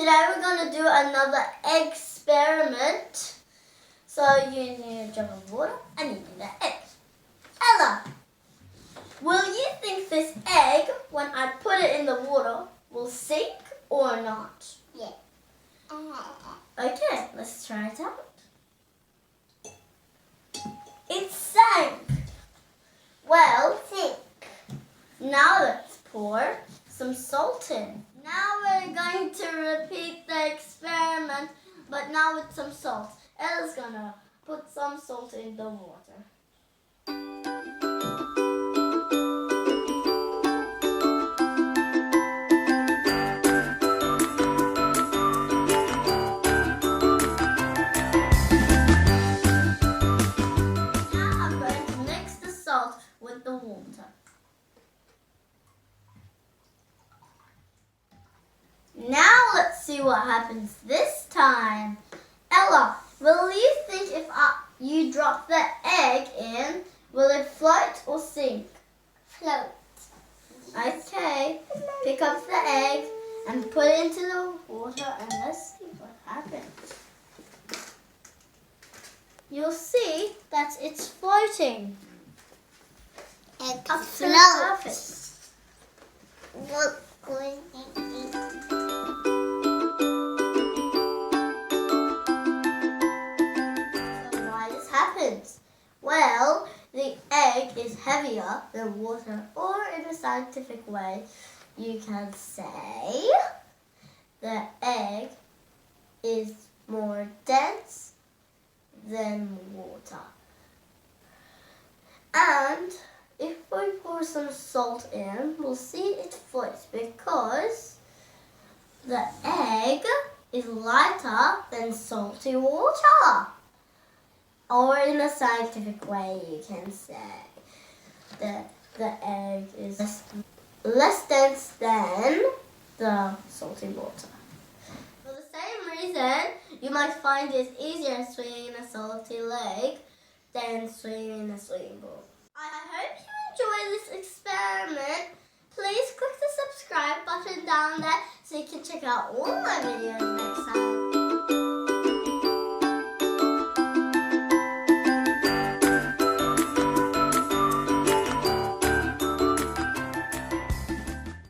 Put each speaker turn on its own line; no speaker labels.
Today we're going to do another experiment. So you need a jug of water and you need an egg. Ella, will you think this egg, when I put it in the water, will sink or not?
Yeah.
Okay, let's try it out. It sank. Well, now let's pour some salt in. Now we're going to repeat the experiment, but now with some salt. Ella's gonna put some salt in the water. Now I'm going to mix the salt with the water. Now let's see what happens this time. Ella, will you think if you drop the egg in, will it float or sink?
Float.
Okay, pick up the egg and put it into the water and let's see what happens. You'll see that it's floating
Egg
up to the surface.
Look.
Well, the egg is heavier than water, or in a scientific way, you can say the egg is more dense than water. And if we pour some salt in, we'll see it floats because the egg is lighter than salty water. Or in a scientific way, you can say that the egg is less dense than the salty water. For the same reason, you might find it easier swimming in a salty lake than swimming in a swimming pool. I hope you enjoy this experiment. Please click the subscribe button down there so you can check out all my videos next time.